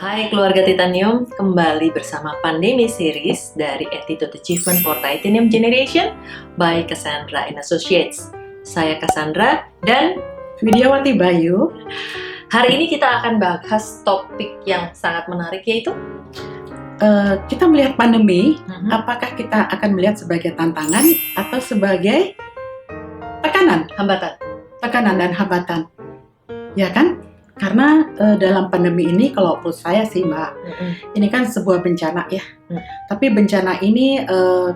Hai keluarga Titanium, kembali bersama Pandemi Series dari Attitude Achievement for Titanium Generation by Cassandra and Associates. Saya Cassandra dan Widiawati Bayu. Hari ini kita akan bahas topik yang sangat menarik, yaitu Kita melihat pandemi, apakah kita akan melihat sebagai tantangan atau sebagai tekanan dan hambatan? Ya kan? Karena dalam pandemi ini, kalau menurut saya sih Mbak, ini kan sebuah bencana ya. Tapi bencana ini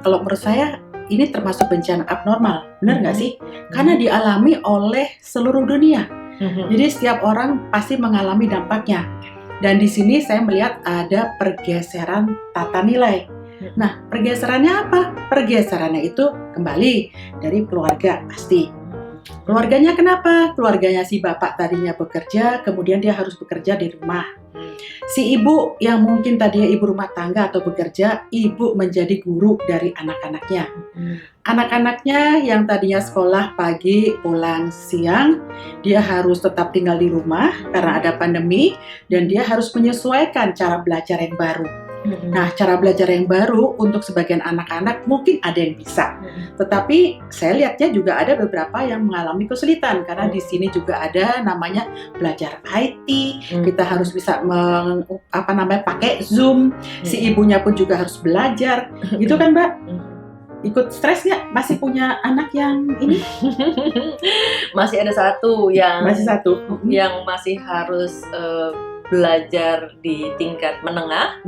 kalau menurut saya ini termasuk bencana abnormal, benar nggak sih? Karena dialami oleh seluruh dunia. Jadi setiap orang pasti mengalami dampaknya. Dan di sini saya melihat ada pergeseran tata nilai. Nah, pergeserannya apa? Pergeserannya itu kembali dari keluarga pasti. Keluarganya kenapa? Keluarganya si bapak tadinya bekerja, kemudian dia harus bekerja di rumah. Si ibu yang mungkin tadinya ibu rumah tangga atau bekerja, ibu menjadi guru dari anak-anaknya. Anak-anaknya yang tadinya sekolah pagi, pulang siang, dia harus tetap tinggal di rumah karena ada pandemi, dan dia harus menyesuaikan cara belajar yang baru. Nah, cara belajar yang baru untuk sebagian anak-anak mungkin ada yang bisa, tetapi saya lihatnya juga ada beberapa yang mengalami kesulitan karena di sini juga ada namanya belajar IT. Kita harus bisa pakai Zoom. Si ibunya pun juga harus belajar, gitu kan Mbak? Ikut stres nggak? Masih punya anak yang ini? Masih ada satu yang yang masih harus belajar di tingkat menengah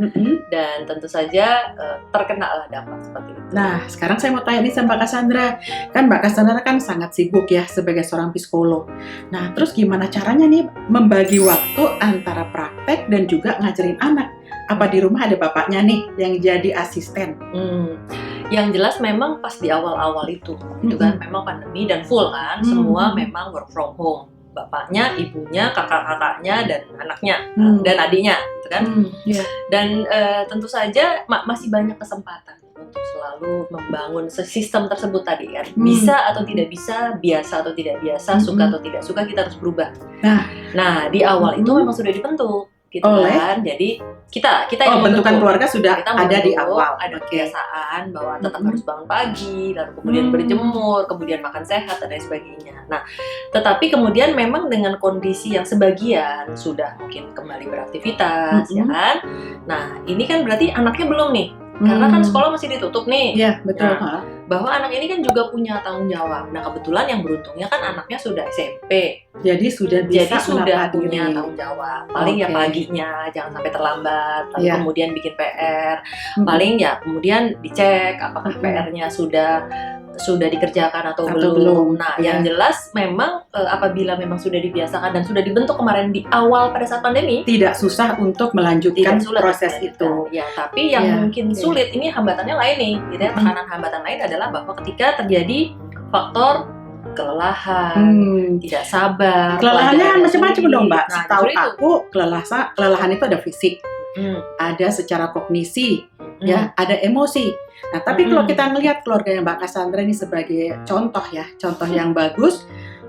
dan tentu saja terkena lah dampak seperti itu. Nah, sekarang saya mau tanya nih sama Mbak Cassandra. Kan Mbak Cassandra kan sangat sibuk ya sebagai seorang psikolog. Nah, terus gimana caranya nih membagi waktu antara praktek dan juga ngajarin anak? Apa di rumah ada bapaknya nih yang jadi asisten? Yang jelas memang pas di awal-awal itu kan memang pandemi dan full kan, semua memang work from home. Bapaknya, ibunya, kakak-kakaknya, dan anaknya, dan adiknya, gitu kan. Dan tentu saja masih banyak kesempatan untuk selalu membangun sistem tersebut tadi kan. Bisa atau tidak bisa, biasa atau tidak biasa, suka atau tidak suka, kita harus berubah. Nah di awal itu memang sudah dibentuk, gitu kan. Jadi kita yang bentukan keluarga sudah ada di awal. Ada kebiasaan bahwa tetap harus bangun pagi, lalu kemudian berjemur, kemudian makan sehat dan lain sebagainya. Nah, tetapi kemudian memang dengan kondisi yang sebagian sudah mungkin kembali beraktivitas, ya kan. Nah, ini kan berarti anaknya belum nih. Karena kan sekolah masih ditutup nih. Iya, betul. Nah, bahwa anak ini kan juga punya tanggung jawab. Nah, kebetulan yang beruntungnya kan anaknya sudah SMP. Jadi sudah bisa punya tanggung jawab. Paling ya paginya jangan sampai terlambat, lalu kemudian bikin PR. Paling ya kemudian dicek apakah PR-nya sudah dikerjakan atau belum. Nah, yang jelas memang apabila memang sudah dibiasakan dan sudah dibentuk kemarin di awal pada saat pandemi, tidak susah untuk melanjutkan proses itu. Ya, tapi yang mungkin sulit ini hambatannya lain nih. Gitu ya, tekanan hambatan lain adalah bahwa ketika terjadi faktor kelelahan, tidak sabar. Kelelahannya macam-macam dong, Mbak. Setahu aku kelelahan itu ada fisik, ada secara kognisi, ya, ada emosi. Nah, tapi kalau kita ngelihat keluarga Mbak Cassandra ini sebagai contoh yang bagus,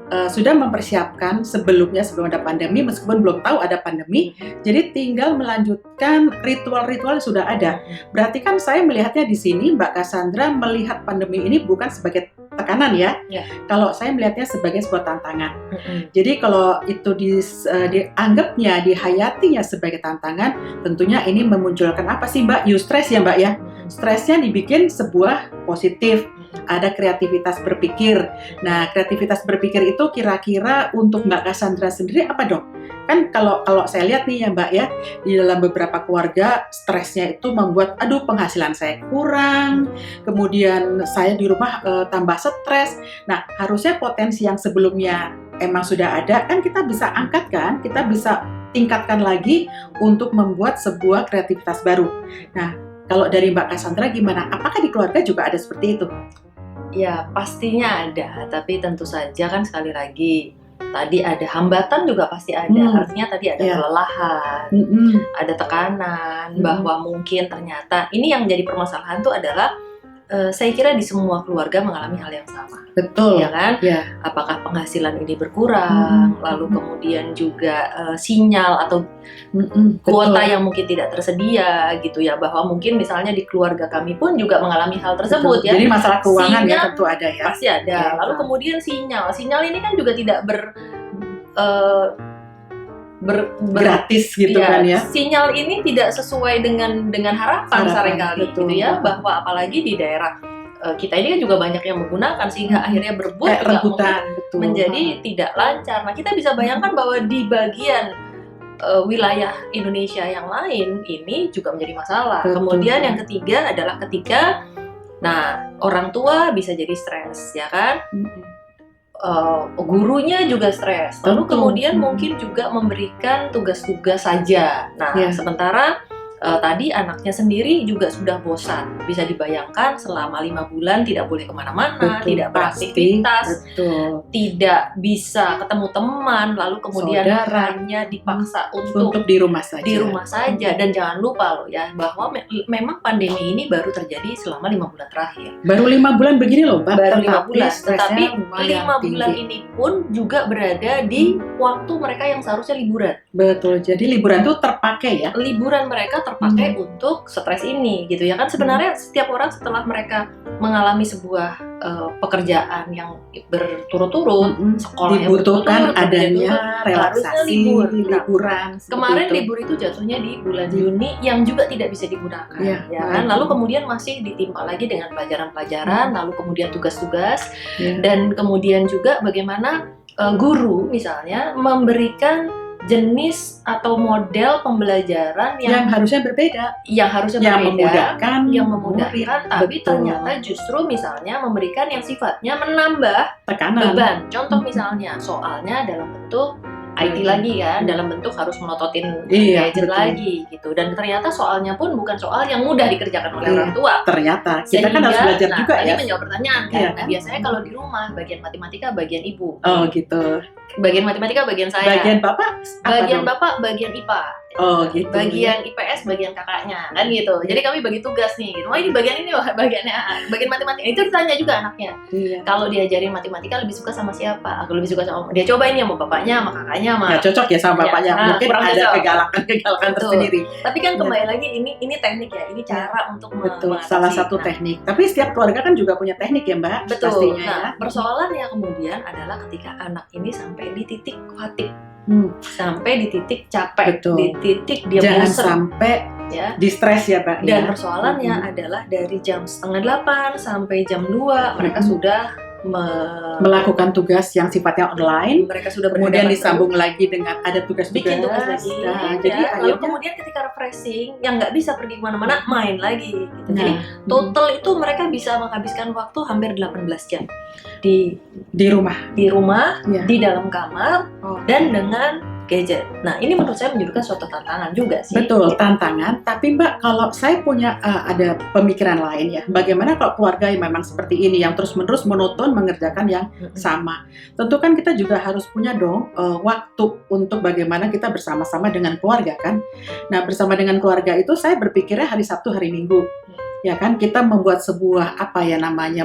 sudah mempersiapkan sebelum ada pandemi, meskipun belum tahu ada pandemi, jadi tinggal melanjutkan ritual-ritual yang sudah ada. Berarti kan saya melihatnya di sini Mbak Cassandra melihat pandemi ini bukan sebagai tekanan ya. Kalau saya melihatnya sebagai sebuah tantangan. Jadi kalau itu dianggapnya, dihayatinya sebagai tantangan, tentunya ini memunculkan apa sih Mbak? Eustress ya Mbak ya. Stresnya dibikin sebuah positif. Ada kreativitas berpikir. Nah, kreativitas berpikir itu kira-kira untuk Mbak Cassandra sendiri apa dong? Kan kalau saya lihat nih ya Mbak ya, di dalam beberapa keluarga stresnya itu membuat penghasilan saya kurang, kemudian saya di rumah tambah stres. Nah, harusnya potensi yang sebelumnya emang sudah ada kan kita bisa angkat kan, kita bisa tingkatkan lagi untuk membuat sebuah kreativitas baru. Nah, kalau dari Mbak Cassandra gimana? Apakah di keluarga juga ada seperti itu? Ya, pastinya ada. Tapi tentu saja kan sekali lagi, tadi ada hambatan juga pasti ada. Artinya tadi ada kelelahan, ada tekanan, bahwa mungkin ternyata ini yang jadi permasalahan itu adalah saya kira di semua keluarga mengalami hal yang sama. Betul. Ya kan? Ya. Apakah penghasilan ini berkurang, lalu kemudian juga sinyal atau kuota yang mungkin tidak tersedia gitu ya, bahwa mungkin misalnya di keluarga kami pun juga mengalami hal tersebut. Betul. Ya. Jadi masalah keuangan sinyal, ya tentu ada ya. Pasti ada. Ya, lalu kemudian sinyal ini kan juga tidak gratis gitu kan ya. Sinyal ini tidak sesuai dengan harapan seringkali gitu ya, bahwa apalagi di daerah kita ini kan juga banyak yang menggunakan sehingga akhirnya berebut rebutan menjadi tidak lancar. Nah, kita bisa bayangkan bahwa di bagian wilayah Indonesia yang lain ini juga menjadi masalah. Betul. Kemudian yang ketiga adalah ketika orang tua bisa jadi stres, ya kan? Gurunya juga stres. Lalu kemudian mungkin juga memberikan tugas-tugas saja. Nah, sementara tadi anaknya sendiri juga sudah bosan. Bisa dibayangkan selama 5 bulan tidak boleh kemana-mana, tidak beraktivitas, tidak bisa ketemu teman, lalu kemudian hanya dipaksa untuk di rumah saja. Di rumah saja. Dan jangan lupa loh ya, bahwa memang pandemi ini baru terjadi selama 5 bulan terakhir. Baru 5 bulan begini loh, Mbak. Baru 5 bulan. Tetapi 5 bulan ini pun juga berada di waktu mereka yang seharusnya liburan. Betul. Jadi liburan itu terpakai ya. Liburan mereka terpakai untuk stres ini gitu ya kan. Sebenarnya setiap orang setelah mereka mengalami sebuah pekerjaan yang berturut-turut, sekolah dibutuhkan adanya relaksasi, liburan. Kemarin libur itu jatuhnya di bulan Juni yang juga tidak bisa digunakan, ya kan. Lalu kemudian masih ditimpa lagi dengan pelajaran-pelajaran, lalu kemudian tugas-tugas, dan kemudian juga bagaimana guru misalnya memberikan jenis atau model pembelajaran yang harusnya berbeda, yang memudahkan, tapi ternyata justru misalnya memberikan yang sifatnya menambah tekanan, beban. Contoh misalnya soalnya dalam bentuk IT lagi kan, dalam bentuk harus melototin gadget lagi gitu. Dan ternyata soalnya pun bukan soal yang mudah dikerjakan oleh orang tua. Ternyata kita kan harus belajar juga ya. Ini menjawab pertanyaan kan. Nah, biasanya kalau di rumah bagian matematika bagian ibu. Oh gitu. Bagian matematika bagian saya. Bagian bapak? Bagian bapak bagian IPA. Oh gitu. Bagian IPS bagian kakaknya kan gitu. Jadi kami bagi tugas nih gitu. Oh ini bagian ini bagiannya bagian matematika. Itu ditanya juga anaknya. Kalau diajarin matematika lebih suka sama siapa? Aku lebih suka sama dia. Coba ini sama bapaknya, sama kakaknya, sama. Nggak cocok ya sama bapaknya. Mungkin ada kegalakan tersendiri. Tapi kan kembali lagi ini teknik ya. Ini cara untuk salah satu teknik. Tapi setiap keluarga kan juga punya teknik ya, Mbak. Betul. Pastinya, nah, persoalannya kemudian adalah ketika anak ini sampai di titik fatigue. Sampai di titik capek, di titik dia jangan bosen, sampai di stres ya Pak. Dan persoalannya adalah dari jam 7:30 sampai jam 2 mereka sudah melakukan tugas yang sifatnya online. Mereka sudah kemudian disambung lagi dengan ada tugas-tugas. Bikin tugas lagi. Jadi lalu kemudian ketika refreshing, yang nggak bisa pergi kemana-mana, main lagi. Gitu. Jadi total itu mereka bisa menghabiskan waktu hampir 18 jam di rumah, di dalam kamar, dan dengan gadget. Nah, ini menurut saya menjadikan suatu tantangan juga sih. Betul, tantangan. Tapi Mbak, kalau saya punya ada pemikiran lain ya. Bagaimana kalau keluarga yang memang seperti ini, yang terus-menerus monoton mengerjakan yang sama. Tentu kan kita juga harus punya dong waktu untuk bagaimana kita bersama-sama dengan keluarga kan. Nah, bersama dengan keluarga itu saya berpikirnya hari Sabtu, hari Minggu. Ya kan, kita membuat sebuah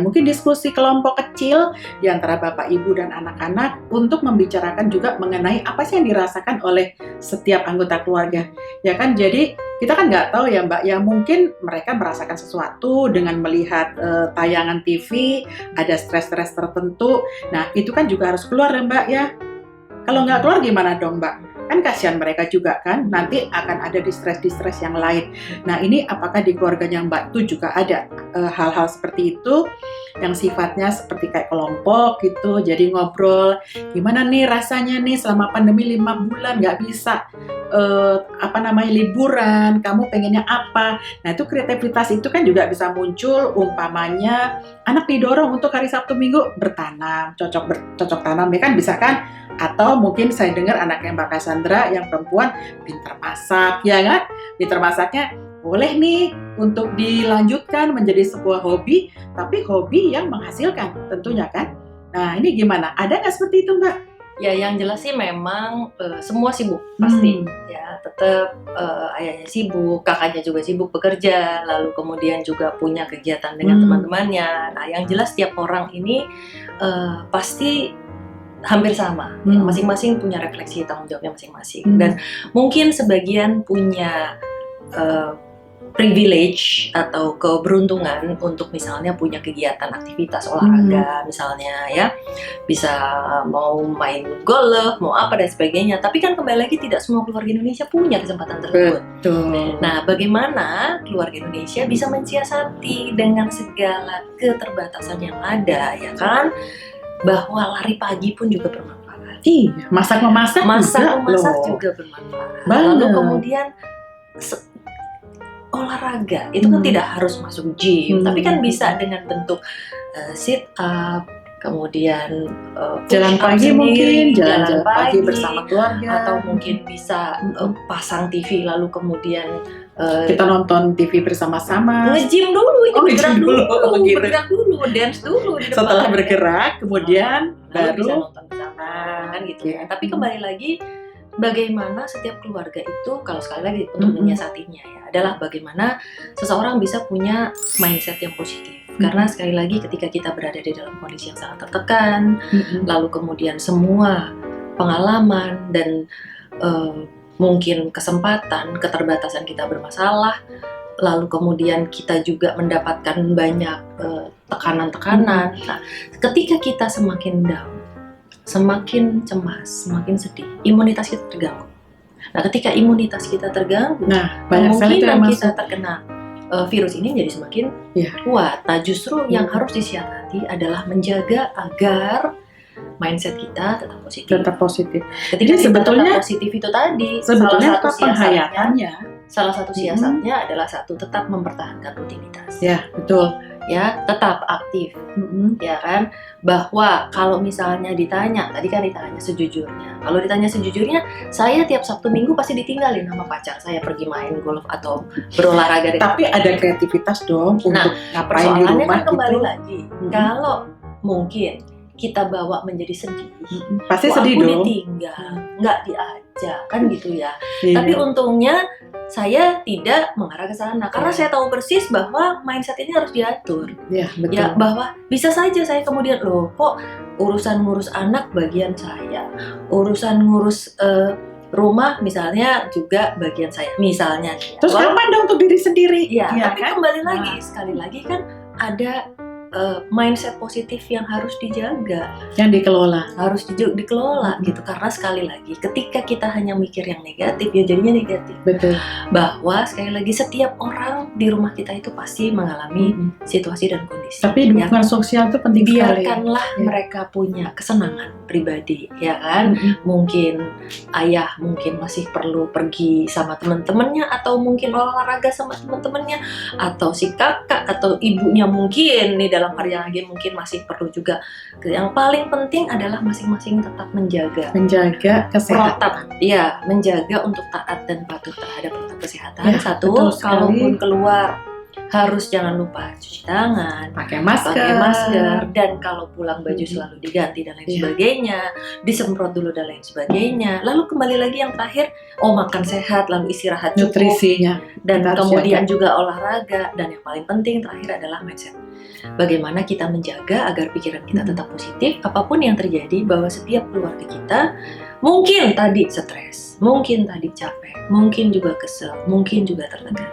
mungkin diskusi kelompok kecil di antara bapak, ibu, dan anak-anak untuk membicarakan juga mengenai apa sih yang dirasakan oleh setiap anggota keluarga. Ya kan, jadi kita kan nggak tahu ya Mbak, ya mungkin mereka merasakan sesuatu dengan melihat tayangan TV, ada stres-stres tertentu. Nah, itu kan juga harus keluar ya Mbak ya. Kalau nggak keluar gimana dong Mbak? Kan kasihan mereka juga kan, nanti akan ada distres yang lain. Nah ini apakah di keluarganya Mbak itu juga ada hal-hal seperti itu yang sifatnya seperti kayak kelompok gitu, jadi ngobrol gimana nih rasanya nih selama pandemi 5 bulan nggak bisa liburan, kamu pengennya apa? Nah itu kreativitas itu kan juga bisa muncul, umpamanya anak didorong untuk hari Sabtu Minggu bertanam, cocok tanam ya kan, bisa kan? Atau mungkin saya dengar anaknya Mbak Cassandra yang perempuan pintar masak, ya kan? Pintar masaknya boleh nih untuk dilanjutkan menjadi sebuah hobi, tapi hobi yang menghasilkan tentunya kan? Nah ini gimana? Ada nggak seperti itu Mbak? Ya, yang jelas sih memang semua sibuk pasti. Ya, tetap ayahnya sibuk, kakaknya juga sibuk bekerja, lalu kemudian juga punya kegiatan dengan teman-temannya. Nah, yang jelas tiap orang ini pasti hampir sama. Ya, masing-masing punya refleksi tanggung jawabnya masing-masing. Dan mungkin sebagian punya privilege atau keberuntungan untuk misalnya punya kegiatan aktivitas olahraga misalnya ya, bisa mau main golf, mau apa dan sebagainya. Tapi kan kembali lagi tidak semua keluarga Indonesia punya kesempatan tersebut. Betul. Nah, bagaimana keluarga Indonesia bisa mensiasati dengan segala keterbatasan yang ada, ya kan? Bahwa lari pagi pun juga bermanfaat. Iya, masak-memasak juga bermanfaat. Lalu kemudian olahraga itu kan tidak harus masuk gym, tapi kan bisa dengan bentuk sit up, kemudian jalan pagi sendiri, mungkin jalan pagi bersama keluarga, atau mungkin bisa pasang TV lalu kemudian kita nonton TV bersama-sama, nge-gym dulu, bergerak dulu, dance dulu di depan. Setelah bergerak kemudian baru bisa nonton bersama kan gitu ya. Tapi kembali lagi, bagaimana setiap keluarga itu, kalau sekali lagi untuk menyiasatinya ya, adalah bagaimana seseorang bisa punya mindset yang positif. Karena sekali lagi ketika kita berada di dalam kondisi yang sangat tertekan, lalu kemudian semua pengalaman dan mungkin kesempatan, keterbatasan kita bermasalah, lalu kemudian kita juga mendapatkan banyak tekanan-tekanan. Nah, ketika kita semakin down, semakin cemas, semakin sedih, imunitas kita terganggu. Nah, ketika imunitas kita terganggu, kemungkinan kita terkena virus ini jadi semakin kuat. Nah, justru yang harus disiasati adalah menjaga agar mindset kita tetap positif. Ketika kita sebetulnya tetap positif itu tadi, salah satu siasatnya adalah tetap mempertahankan rutinitas. Ya, betul. Ya, tetap aktif, ya kan? Bahwa kalau misalnya ditanya, tadi kan ditanya sejujurnya. Kalau ditanya sejujurnya, saya tiap Sabtu Minggu pasti ditinggalin sama pacar saya pergi main golf atau berolahraga. Tapi ada kreativitas dong untuk ngapain di rumah kan kembali lagi. Kalau mungkin kita bawa menjadi sedih, pasti sedih dong. Ditinggal, nggak diajak, kan gitu ya. Tapi untungnya saya tidak mengarah ke sana karena saya tahu persis bahwa mindset ini harus diatur. Ya, betul. Ya, bahwa bisa saja saya kemudian kok urusan ngurus anak bagian saya, urusan ngurus rumah misalnya juga bagian saya misalnya. Terus kapan dong untuk diri sendiri? Ya, tapi kan? Kembali lagi, sekali lagi kan ada mindset positif yang harus dijaga, yang dikelola, harus dikelola gitu. Karena sekali lagi ketika kita hanya mikir yang negatif, ya jadinya negatif. Betul. Bahwa sekali lagi setiap orang di rumah kita itu pasti mengalami situasi dan kondisi. Tapi dukungan sosial itu penting sekali. Biarkanlah mereka punya kesenangan pribadi, ya kan? Mungkin ayah mungkin masih perlu pergi sama teman-temannya, atau mungkin olahraga sama teman-temannya, atau si kakak atau ibunya mungkin nih dalam hari yang lagi mungkin masih perlu juga. Yang paling penting adalah masing-masing tetap menjaga kesehatan. Ya, menjaga untuk taat dan patuh terhadap protokol kesehatan. Ya, satu, kalaupun keluar harus jangan lupa cuci tangan, pakai masker, dan kalau pulang baju selalu diganti dan lain sebagainya, disemprot dulu dan lain sebagainya. Lalu kembali lagi yang terakhir, makan sehat, lalu istirahat cukup, nutrisinya, dan kemudian juga olahraga, dan yang paling penting terakhir adalah mindset. Bagaimana kita menjaga agar pikiran kita tetap positif apapun yang terjadi, bahwa setiap keluarga kita mungkin tadi stres, mungkin tadi capek, mungkin juga kesel, mungkin juga tertekan.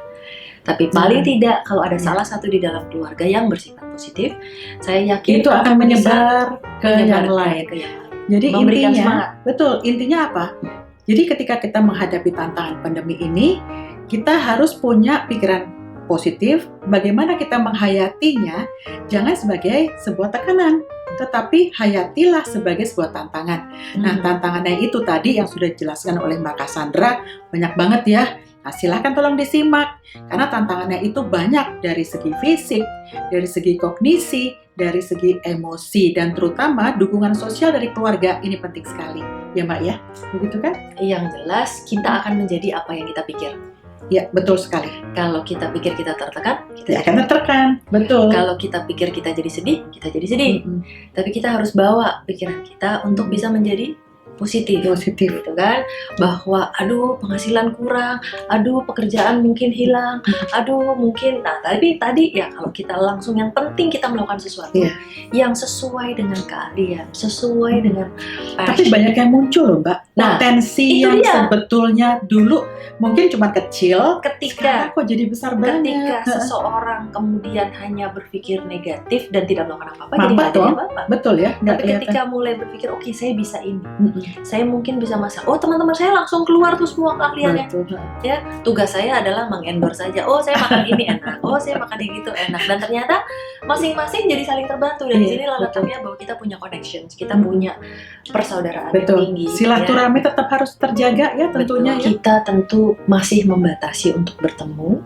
Tapi paling tidak kalau ada salah satu di dalam keluarga yang bersifat positif, saya yakin itu akan menyebar ke yang lain. Jadi intinya, semangat. Betul, intinya apa? Jadi ketika kita menghadapi tantangan pandemi ini, kita harus punya pikiran positif. Bagaimana kita menghayatinya, jangan sebagai sebuah tekanan, tetapi hayatilah sebagai sebuah tantangan. Nah, tantangannya itu tadi yang sudah dijelaskan oleh Mbak Cassandra, banyak banget ya. Nah, silahkan tolong disimak, karena tantangannya itu banyak dari segi fisik, dari segi kognisi, dari segi emosi, dan terutama dukungan sosial dari keluarga ini penting sekali. Ya Mbak ya, begitu kan? Yang jelas kita akan menjadi apa yang kita pikir. Ya, betul sekali. Kalau kita pikir kita tertekan, kita akan tertekan. Betul. Kalau kita pikir kita jadi sedih, kita jadi sedih. Tapi kita harus bawa pikiran kita untuk bisa menjadi positif Positif. gitu kan, bahwa aduh penghasilan kurang, aduh pekerjaan mungkin hilang, aduh mungkin, nah tapi tadi ya kalau kita langsung yang penting kita melakukan sesuatu Iya. yang sesuai dengan keahlian, sesuai dengan Tapi passion. banyak yang muncul loh Mbak, Nah, potensi itu yang dia. sebetulnya dulu mungkin cuma kecil, ketika sekarang kok jadi besar banget. ketika seseorang kemudian hanya berpikir negatif dan tidak melakukan apa-apa, jadi Mampat nggak jadi dong. apa-apa. Betul ya, nggak Tapi kelihatan. ketika mulai berpikir, oke saya bisa ini, Mm-mm. saya mungkin bisa masak. Oh teman-teman saya langsung keluar tuh semua keahliannya. Betul. Tugas saya adalah mengendorse saja. Oh saya makan ini enak. Oh saya makan yang itu enak. Dan ternyata masing-masing jadi saling terbantu. Dan di Iya, sini letaknya bahwa kita punya connections, kita Hmm. punya persaudaraan yang Betul. tinggi. Silaturahmi tetap harus terjaga ya tentunya Betul. ya. Kita tentu masih membatasi untuk bertemu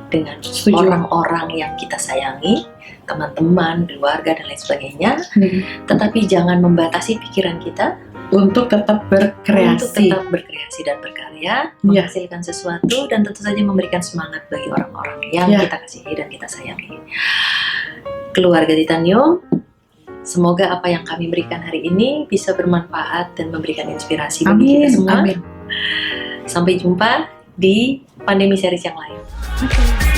dengan Setuju. orang-orang yang kita sayangi, teman-teman, keluarga dan lain sebagainya. Hmm. Tetapi jangan membatasi pikiran kita Untuk tetap untuk berkreasi. tetap berkreasi dan berkarya, Iya. menghasilkan sesuatu dan tentu saja memberikan semangat bagi orang-orang yang Iya. kita kasihi dan kita sayangi. Keluarga Titanium, semoga apa yang kami berikan hari ini bisa bermanfaat dan memberikan inspirasi bagi kita Amin. semua. Amin. Sampai jumpa di pandemi series yang lain. Oke.